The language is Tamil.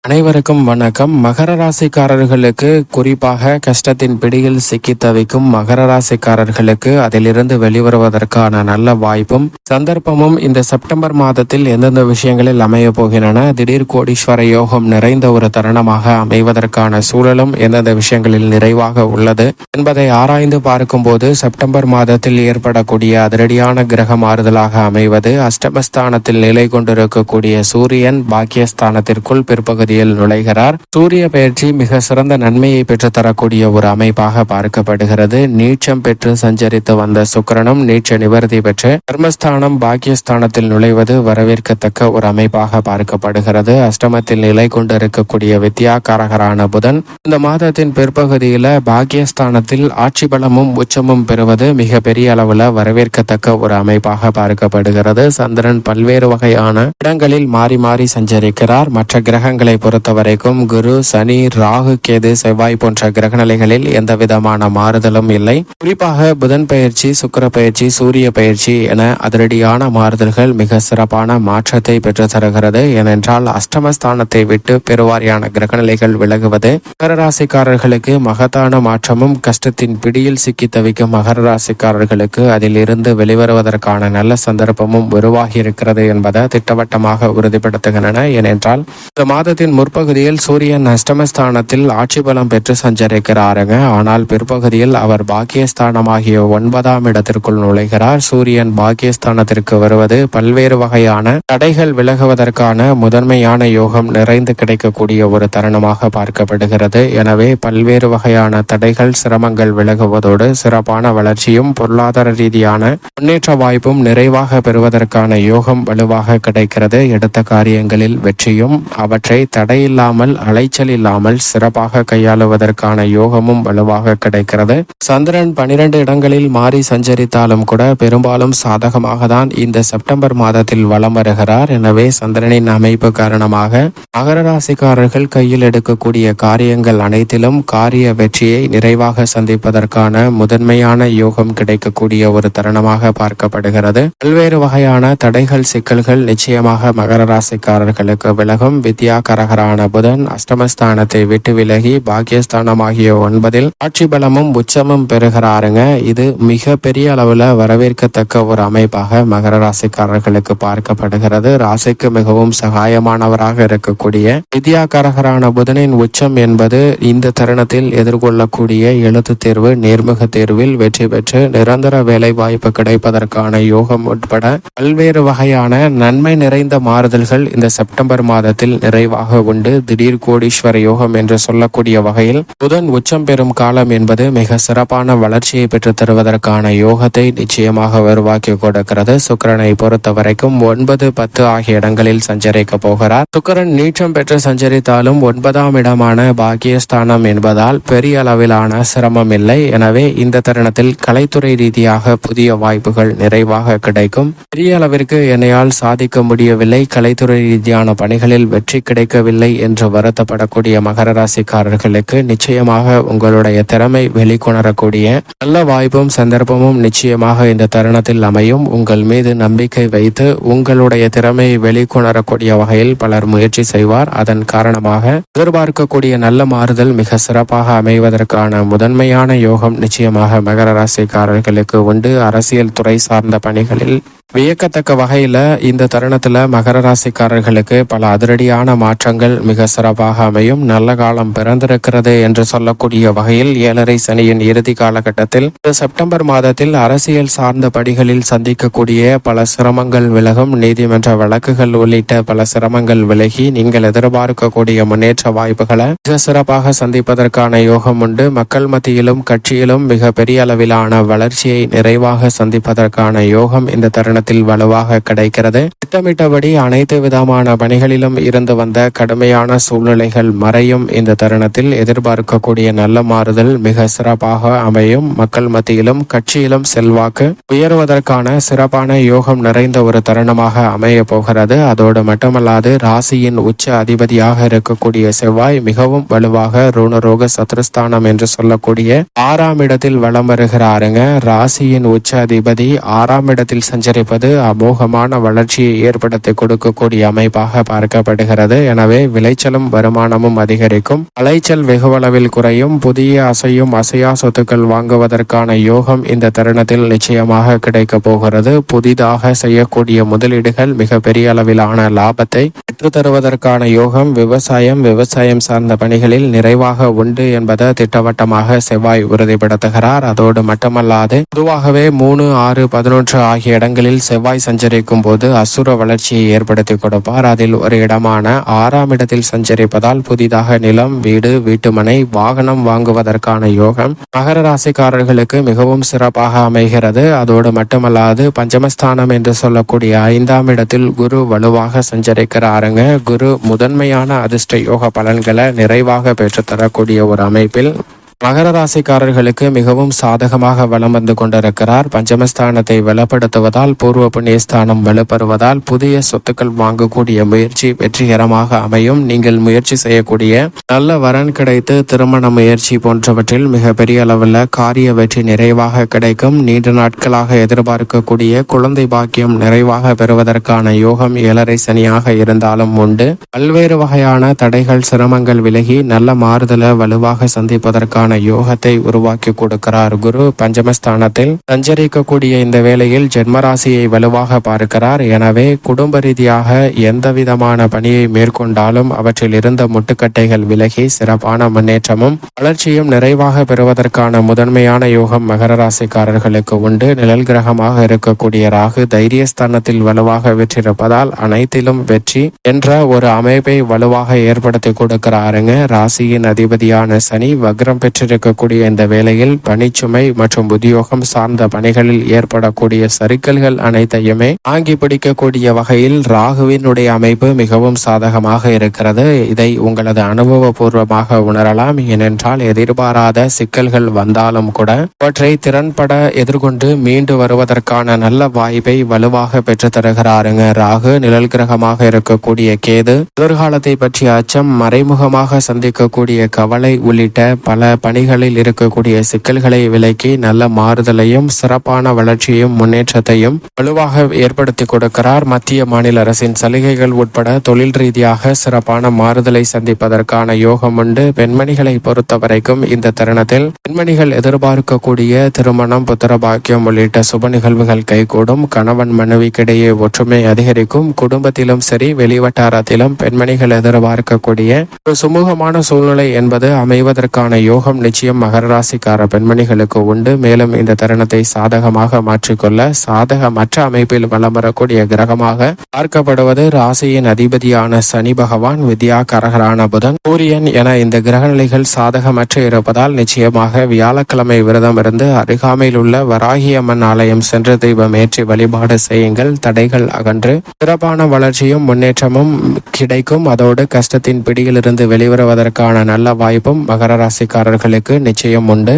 அனைவருக்கும் வணக்கம். மகர ராசிக்காரர்களுக்கு, குறிப்பாக கஷ்டத்தின் பிடியில் சிக்கி தவிக்கும் மகர ராசிக்காரர்களுக்கு அதிலிருந்து வெளிவருவதற்கான நல்ல வாய்ப்பும் சந்தர்ப்பமும் இந்த செப்டம்பர் மாதத்தில் எந்தெந்த விஷயங்களில் அமைய போகின்றன, திடீர் கோடீஸ்வர யோகம் நிறைந்த ஒரு தருணமாக அமைவதற்கான சூழலும் எந்தெந்த விஷயங்களில் நிறைவாக உள்ளது என்பதை ஆராய்ந்து பார்க்கும்போது, செப்டம்பர் மாதத்தில் ஏற்படக்கூடிய அதிரடியான கிரக மாறுதலாக அமைவது அஷ்டமஸ்தானத்தில் நிலை கொண்டிருக்கக்கூடிய சூரியன் பாக்கியஸ்தானத்திற்குள் பிற்பகுதி நுழைகிறார். சூரிய பயிற்சி மிக சிறந்த நன்மையை பெற்றுத்தரக்கூடிய ஒரு அமைப்பாக பார்க்கப்படுகிறது. நீச்சம் பெற்று சஞ்சரித்து வந்த சுக்கிரனும் நீச்ச நிவர்த்தி பெற்று கர்மஸ்தானம் பாக்கியஸ்தானத்தில் நுழைவது வரவேற்கத்தக்க ஒரு அமைப்பாக பார்க்கப்படுகிறது. அஷ்டமத்தில் நிலை கொண்டு இருக்கக்கூடிய வித்யாகாரகரான புதன் இந்த மாதத்தின் பிற்பகுதியில பாக்கியஸ்தானத்தில் ஆட்சி பலமும் உச்சமும் பெறுவது மிக பெரிய அளவுல வரவேற்கத்தக்க ஒரு அமைப்பாக பார்க்கப்படுகிறது. சந்திரன் பல்வேறு வகையான இடங்களில் மாறி மாறி சஞ்சரிக்கிறார். மற்ற கிரகங்களை பொறுத்தவரைக்கும் குரு, சனி, ராகு, கேது, செவ்வாய் போன்ற கிரகநிலைகளில் எந்த விதமான மாறுதலும் இல்லை. குறிப்பாக புதன் பயிற்சி, சுக்கிர பயிற்சி, சூரிய பயிற்சி என அதிரடியான மாறுதல்கள் மிக சிறப்பான மாற்றத்தை பெற்று தருகிறது. ஏனென்றால் அஷ்டமஸ்தானத்தை விட்டு பெருவாரியான கிரகநிலைகள் விலகுவது மகர ராசிக்காரர்களுக்கு மகத்தான மாற்றமும், கஷ்டத்தின் பிடியில் சிக்கி தவிக்கும் மகர ராசிக்காரர்களுக்கு அதில் இருந்து வெளிவருவதற்கான நல்ல சந்தர்ப்பமும் உருவாகி இருக்கிறது என்பதை திட்டவட்டமாக உறுதிப்படுத்துகின்றன. ஏனென்றால் இந்த மாதத்தின் முற்பகுதியில் சூரியன் அஷ்டமஸ்தானத்தில் ஆட்சி பலம் பெற்று சஞ்சரிக்கிறாருங்க. ஆனால் பிற்பகுதியில் அவர் பாக்கியஸ்தானமாகிய 9ஆம் இடத்திற்குள் நுழைகிறார். சூரியன் பாக்கியஸ்தானத்திற்கு வருவது பல்வேறு வகையான தடைகள் விலகுவதற்கான முதன்மையான யோகம் நிறைந்து கிடைக்கக்கூடிய ஒரு தருணமாக பார்க்கப்படுகிறது. எனவே பல்வேறு வகையான தடைகள், சிரமங்கள் விலகுவதோடு சிறப்பான வளர்ச்சியும் பொருளாதார ரீதியான முன்னேற்ற வாய்ப்பும் நிறைவாக பெறுவதற்கான யோகம் வலுவாக கிடைக்கிறது. எடுத்த காரியங்களில் வெற்றியும் அவற்றை தடையில்லாமல், அலைச்சல் இல்லாமல் சிறப்பாக கையாளுவதற்கான யோகமும் வலுவாக கிடைக்கிறது. சந்திரன் 12 இடங்களில் மாறி சஞ்சரித்தாலும் கூட பெரும்பாலும் சாதகமாக தான் இந்த செப்டம்பர் மாதத்தில் வலம் வருகிறார். எனவே சந்திரனின் அமைப்பு காரணமாக மகர ராசிக்காரர்கள் கையில் எடுக்கக்கூடிய காரியங்கள் அனைத்திலும் காரிய வெற்றியை நிறைவாக சந்திப்பதற்கான முதன்மையான யோகம் கிடைக்கக்கூடிய ஒரு தருணமாக பார்க்கப்படுகிறது. பல்வேறு வகையான தடைகள், சிக்கல்கள் நிச்சயமாக மகர ராசிக்காரர்களுக்கு விலகும். வித்யாகாரகரான புதன் அஷ்டமஸ்தானத்தை விட்டு விலகி பாக்கியஸ்தானமாகிய 9இல் ஆட்சி பலமும் உச்சமும் பெறுகிறாருங்க. இது மிக பெரிய அளவுல வரவேற்கத்தக்க ஒரு அமைப்பாக மகர ராசிக்காரர்களுக்கு பார்க்கப்படுகிறது. ராசிக்கு மிகவும் சகாயமானவராக இருக்கக்கூடிய வித்யாகாரகரான புதனின் உச்சம் என்பது இந்த தருணத்தில் எதிர்கொள்ளக்கூடிய எழுத்து தேர்வு, நேர்முக தேர்வில் வெற்றி பெற்று நிரந்தர வேலை வாய்ப்பு கிடைப்பதற்கான யோகம் உட்பட பல்வேறு வகையான நன்மை நிறைந்த மாறுதல்கள் இந்த செப்டம்பர் மாதத்தில் நிறைவாக உண்டு. திடீர் கோடீஸ்வர யோகம் என்று சொல்லக்கூடிய வகையில் புதன் உச்சம் பெறும் காலம் என்பது மிக சிறப்பான வளர்ச்சியை பெற்று தருவதற்கான யோகத்தை நிச்சயமாக உருவாக்கி கொடுக்கிறது. சுக்கிரனை பொறுத்த வரைக்கும் 9, 10 ஆகிய இடங்களில் சஞ்சரிக்க போகிறார். சுக்கிரன் நீச்சம் பெற்று சஞ்சரித்தாலும் 9ஆம் இடமான பாக்கியஸ்தானம் என்பதால் பெரிய அளவிலான சிரமம் இல்லை. எனவே இந்த தருணத்தில் கலைத்துறை ரீதியாக புதிய வாய்ப்புகள் நிறைவாக கிடைக்கும். பெரிய அளவிற்கு என்னையால் சாதிக்க முடியவில்லை, கலைத்துறை ரீதியான பணிகளில் வெற்றி கிடைக்கவில்லை என்று வருத்தப்படக்கூடிய மகர ராசிக்காரர்களுக்கு நிச்சயமாக உங்களுடைய திறமை வெளிக்கொணரக்கூடிய நல்ல வாய்ப்பும் சந்தர்ப்பமும் நிச்சயமாக இந்த தருணத்தில் அமையும். உங்கள் மீது நம்பிக்கை வைத்து உங்களுடைய திறமையை வெளிக்கொணரக்கூடிய வகையில் பலர் முயற்சி செய்வார். அதன் காரணமாக எதிர்பார்க்கக்கூடிய நல்ல மாறுதல் மிக சிறப்பாக அமைவதற்கான முதன்மையான யோகம் நிச்சயமாக மகர ராசிக்காரர்களுக்கு உண்டு. அரசியல் துறை சார்ந்த பணிகளில் வியக்கத்தக்க வகையில இந்த தருணத்துல மகர ராசிக்காரர்களுக்கு பல அதிரடியான மாற்றங்கள் மிக சிறப்பாக அமையும். நல்ல காலம் பிறந்திருக்கிறது என்று சொல்லக்கூடிய வகையில் 7.5 சனியின் இறுதி காலகட்டத்தில் செப்டம்பர் மாதத்தில் அரசியல் சார்ந்த படிகளில் சந்திக்கக்கூடிய பல சிரமங்கள் விலகும். நீதிமன்ற வழக்குகள் உள்ளிட்ட பல சிரமங்கள் விலகி நீங்கள் எதிர்பார்க்கக்கூடிய முன்னேற்ற வாய்ப்புகளை மிக சிறப்பாக சந்திப்பதற்கான யோகம் உண்டு. மக்கள் மத்தியிலும் கட்சியிலும் மிக பெரிய அளவிலான வளர்ச்சியை நிறைவாக சந்திப்பதற்கான யோகம் இந்த தருணத்தில் வலுவாக கிடைக்கிறது. திட்டமிட்டபடி அனைத்து விதமான பணிகளிலும் இருந்து வந்த கடுமையான சூழ்நிலைகள் மறையும். இந்த தருணத்தில் எதிர்பார்க்கக்கூடிய நல்ல மாறுதல் மிக சிறப்பாக அமையும். மக்கள் மத்தியிலும் கட்சியிலும் செல்வாக்கு உயர்வதற்கான சிறப்பான யோகம் நிறைந்த ஒரு தருணமாக அமைய போகிறது. அதோடு மட்டுமல்லாது ராசியின் உச்ச அதிபதியாக இருக்கக்கூடிய செவ்வாய் மிகவும் வலுவாக ருணரோக சத்ருஸ்தானம் என்று சொல்லக்கூடிய 6ஆம் இடத்தில் வலம் வருகிறாருங்க. ராசியின் உச்ச அதிபதி 6ஆம் இடத்தில் சஞ்சரிப்பது அமோகமான வளர்ச்சியை ஏற்படுத்தி கொடுக்கக்கூடிய அமைப்பாக பார்க்கப்படுகிறது. எனவே விளைச்சலும் வருமானமும் அதிகரிக்கும், அலைச்சல் வெகுவளவில் குறையும், புதிய அசையும் அசையா சொத்துக்கள் வாங்குவதற்கான யோகம் இந்த தருணத்தில் நிச்சயமாக கிடைக்க போகிறது. புதிதாக செய்யக்கூடிய முதலீடுகள் மிக பெரிய அளவிலான லாபத்தை பெற்றுத்தருவதற்கான யோகம் விவசாயம் சார்ந்த பணிகளில் நிறைவாக உண்டு என்பதை திட்டவட்டமாக செவ்வாய் உறுதிப்படுத்துகிறார். அதோடு மட்டுமல்லாது பொதுவாகவே 3, 6, 11 ஆகிய இடங்களில் செவ்வாய் சஞ்சரிக்கும் போது அசுர வளர்ச்சியை ஏற்படுத்தி கொடுப்பார். அதில் ஒரு இடமான 6ஆம் இடத்தில் சஞ்சரிப்பதால் புதிதாக நிலம், வீடு, வீட்டுமனை, வாகனம் வாங்குவதற்கான யோகம் மகர ராசிக்காரர்களுக்கு மிகவும் சிறப்பாக அமைகிறது. அதோடு மட்டுமல்லாது பஞ்சமஸ்தானம் என்று சொல்லக்கூடிய 5ஆம் இடத்தில் குரு வலுவாக சஞ்சரிக்கிறாருங்க. குரு முதன்மையான அதிர்ஷ்ட யோக பலன்களை நிறைவாக பெற்றுத்தரக்கூடிய ஒரு அமைப்பில் மகர ராசிக்காரர்களுக்கு மிகவும் சாதகமாக வலம் வந்து கொண்டிருக்கிறார். பஞ்சமஸ்தானத்தை வலுப்படுத்துவதால் பூர்வ புண்ணியஸ்தானம் வலுப்பெறுவதால் புதிய சொத்துக்கள் வாங்கக்கூடிய முயற்சி வெற்றிகரமாக அமையும். நீங்கள் முயற்சி செய்யக்கூடிய நல்ல வரன் கிடைத்து திருமண முயற்சி போன்றவற்றில் மிக பெரிய அளவில் காரிய வெற்றி நிறைவாக கிடைக்கும். நீண்ட நாட்களாக எதிர்பார்க்கக்கூடிய குழந்தை பாக்கியம் நிறைவாக பெறுவதற்கான யோகம் 7.5 சனியாக இருந்தாலும் உண்டு. பல்வேறு வகையான தடைகள் சிரமங்கள் விலகி நல்ல மாறுதலை வலுவாக சந்திப்பதற்கான யோகத்தை உருவாக்கி கொடுக்கிறார். குரு பஞ்சமஸ்தானத்தில் சஞ்சரிக்கக்கூடிய இந்த வேளையில் ஜென்மராசியை வலுவாக பார்க்கிறார். எனவே குடும்ப ரீதியாக எந்த விதமான பணியை மேற்கொண்டாலும் அவற்றில் இருந்த முட்டுக்கட்டைகள் விலகி சிறப்பான முன்னேற்றமும் வளர்ச்சியும் நிறைவாக பெறுவதற்கான முதன்மையான யோகம் மகர ராசிக்காரர்களுக்கு உண்டு. நிழல் கிரகமாக இருக்கக்கூடிய ராகு தைரியஸ்தானத்தில் வலுவாக வெற்றிருப்பதால் அனைத்திலும் வெற்றி என்ற ஒரு அமைப்பை வலுவாக ஏற்படுத்தி கொடுக்கிறாருங்க. ராசியின் அதிபதியான சனி வக்ரம் பெற்றிருக்கக்கூடிய இந்த வேளையில் பணிச்சுமை மற்றும் உத்தியோகம் சார்ந்த பணிகளில் ஏற்படக்கூடிய சறுக்கல்கள் அனைத்தையுமே தாங்கி பிடிக்கக்கூடிய வகையில் ராகுவினுடைய அமைப்பு மிகவும் சாதகமாக இருக்கிறது. இதை உங்களது அனுபவபூர்வமாக உணரலாம். ஏனென்றால் எதிர்பாராத சிக்கல்கள் வந்தாலும் கூட அவற்றை திறன்பட எதிர்கொண்டு மீண்டு வருவதற்கான நல்ல வாய்ப்பை வலுவாக பெற்று தருகிறாருங்க ராகு. நிழல் கிரகமாக இருக்கக்கூடிய கேது எதிர்காலத்தை பற்றிய அச்சம், மறைமுகமாக சந்திக்கக்கூடிய கவலை உள்ளிட்ட பல பணிகளில் இருக்கக்கூடிய சிக்கல்களை விலக்கி நல்ல மாறுதலையும் சிறப்பான வளர்ச்சியும் முன்னேற்றத்தையும் வலுவாக ஏற்படுத்தி கொடுக்கிறார். மத்திய மாநில அரசின் சலுகைகள் உட்பட தொழில் ரீதியாக சிறப்பான மாறுதலை சந்திப்பதற்கான யோகம் உண்டு. பெண்மணிகளை பொறுத்த வரைக்கும் இந்த தருணத்தில் பெண்மணிகள் எதிர்பார்க்கக்கூடிய திருமணம், புத்திர பாக்கியம் உள்ளிட்ட சுப நிகழ்வுகள் கைகூடும். கணவன் மனைவிக்கிடையே ஒற்றுமை அதிகரிக்கும். குடும்பத்திலும் சரி வெளிவட்டாரத்திலும் பெண்மணிகள் எதிர்பார்க்கக்கூடிய ஒரு சுமூகமான சூழ்நிலை என்பது அமைவதற்கான யோகம் நிச்சயம் மகர ராசிக்கார பெண்மணிகளுக்கு உண்டு. மேலும் இந்த தருணத்தை சாதகமாக மாற்றிக்கொள்ள சாதகமற்ற அமைப்பில் வலம் வரக்கூடிய கிரகமாக பார்க்கப்படுவது ராசியின் அதிபதியான சனி பகவான், வித்யாகாரகரான புதன், சூரியன் என இந்த கிரக நிலைகள் சாதகமற்று இருப்பதால் நிச்சயமாக வியாழக்கிழமை விரதம் இருந்து அருகாமையில் உள்ள வராகி அம்மன் ஆலயம் சென்று தீபம் ஏற்றி வழிபாடு செய்யுங்கள். தடைகள் அகன்று சிறப்பான வளர்ச்சியும் முன்னேற்றமும் கிடைக்கும். அதோடு கஷ்டத்தின் பிடியிலிருந்து வெளிவருவதற்கான நல்ல வாய்ப்பும் மகர ராசிக்காரர்களுக்கு நிச்சயம் உண்டு.